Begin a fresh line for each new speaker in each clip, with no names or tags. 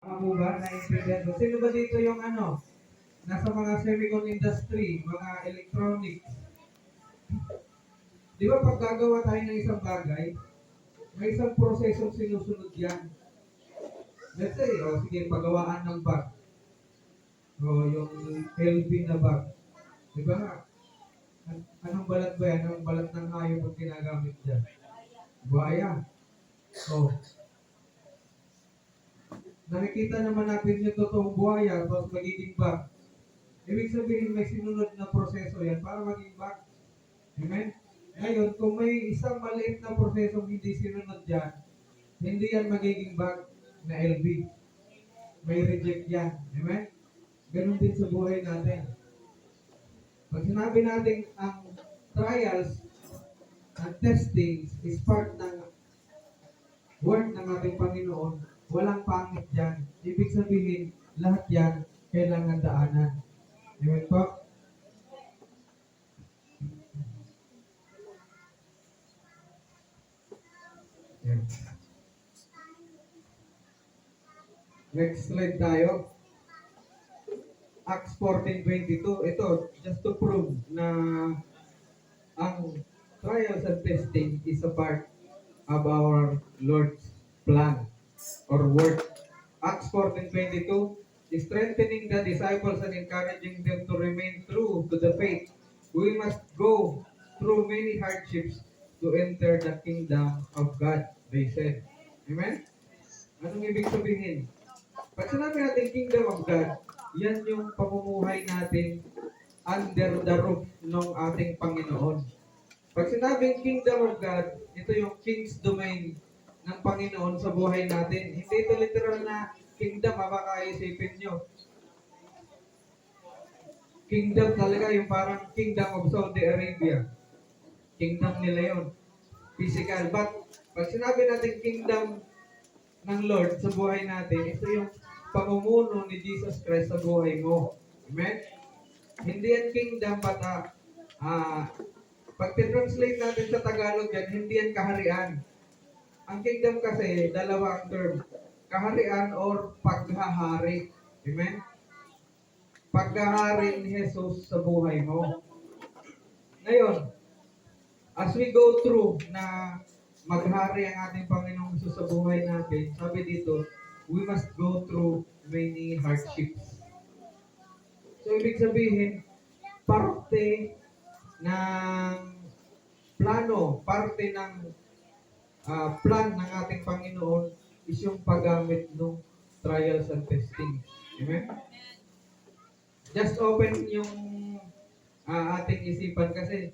Ako ba, naiintindihan ko? Sino ba dito yung nasa mga semicon industry, mga electronics? Di ba pag gagawa tayo ng isang bagay, may isang prosesong sinusunod yan. Let's say, sige, paggawaan ng bag. Yung LV na bag. Di ba nga? Anong balat ba yan? Anong balat ng hayop ang ginagamit dyan? Buhaya. Oh, nakikita naman natin yung totoong buhaya, tapos magiging bag. Ibig sabihin, may sinunod na proseso yan para maging bag. Amen? Ngayon, kung may isang maliit na prosesong hindi sinunod dyan, hindi yan magiging bag na LV. May reject yan. Amen? Ganon din sa buhay natin. Pag sinabi natin ang trials and testings is part ng work ng ating Panginoon, walang pangit dyan. Ibig sabihin, lahat yan kailangan daanan. Amen po? Yan. Next slide tayo. Acts 14:22. Ito, just to prove na ang trials and testing is a part of our Lord's plan or work. Acts 14:22, strengthening the disciples and encouraging them to remain true to the faith. We must go through many hardships to enter the kingdom of God, they said. Amen? Anong ibig sabihin? Pag sinabi natin kingdom of God, yan yung pamumuhay natin under the roof ng ating Panginoon. Pag sinabing kingdom of God, ito yung king's domain ng Panginoon sa buhay natin. Hindi ito literal na kingdom, baka isipin nyo. Kingdom talaga yung parang kingdom of Saudi Arabia. Kingdom nila yon, physical. But pag sinabi natin kingdom ng Lord sa buhay natin, ito yung pamumuno ni Jesus Christ sa buhay mo. Amen? Hindi yan kingdom, but pag translate natin sa Tagalog yan, hindi yan kaharian. Ang kingdom kasi, dalawa ang term. Kaharian or paghahari. Amen? Paghahari ni Jesus sa buhay mo. Ngayon, as we go through na maghari ang ating Panginoong Jesus sa buhay natin, sabi dito, we must go through many hardships. So, ibig sabihin, parte ng plano, parte ng plan ng ating Panginoon is yung paggamit ng trials and testing. Amen? Just open yung ating isipan kasi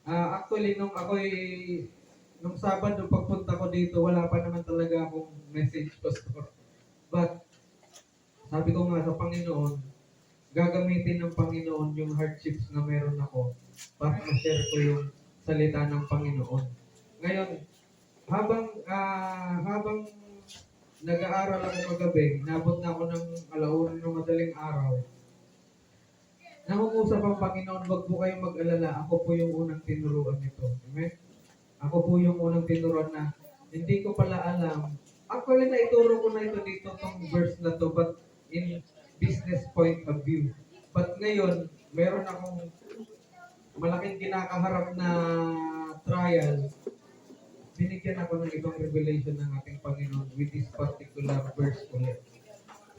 actually nung Sabado pagpunta ko dito, wala pa naman talaga akong message, Pastor. But sabi ko nga sa Panginoon, gagamitin ng Panginoon yung hardships na meron ako para ma-share ko yung salita ng Panginoon. Ngayon, habang nag-aaral ako kagabi, nabot na ako ng alauna ng madaling araw. Nangungusap ang Panginoon, wag po kayong mag-alala, ako po yung unang tinuruan nito. Amen? Ako po yung unang tinuruan na hindi ko pala alam. Actually, naituro ko na ito dito, tong verse na to, but in business point of view. But ngayon, meron akong malaking kinakaharap na trial. Binigyan ako ng ibang revelation ng ating Panginoon with this particular verse ulit.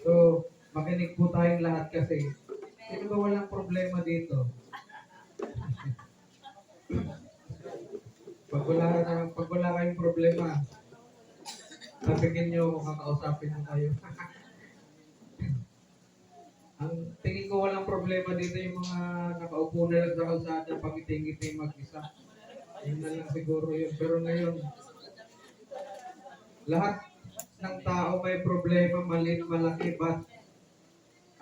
So, makinig po tayong lahat kasi sino ba walang problema dito? Pag wala kayong problema, sabihin nyo kung kakausapin mo kayo. Ang tingin ko walang problema dito yung mga nakaupo na lang sa kalsada, pangiti-ngiti mag-isa. Yun na lang siguro yun. Pero ngayon, lahat ng tao may problema, maliit, malaki, but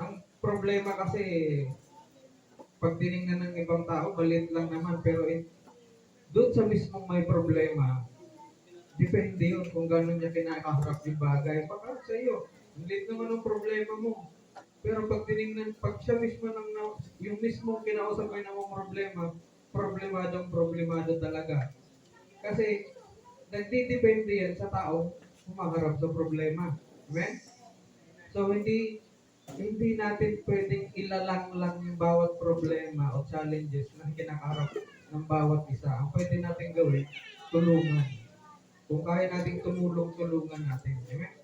ang problema kasi, pag tinignan ng ibang tao, maliit lang naman, pero doon sa mismong may problema, depende yun kung gano'n niya kinakaharap yung bagay. Baka sa iyo, maliit naman ang problema mo. Pero pag tinignan, pag siya mismo yung mismo kinausap ay namang problemado talaga. Kasi, nagdidepende yan sa tao humaharap sa problema. Amen? So, So, hindi natin pwedeng ilalang lang yung bawat problema o challenges na kinakaharap ng bawat isa. Ang pwede natin gawin, tulungan. Kung kaya nating tumulong, tulungan natin. Amen?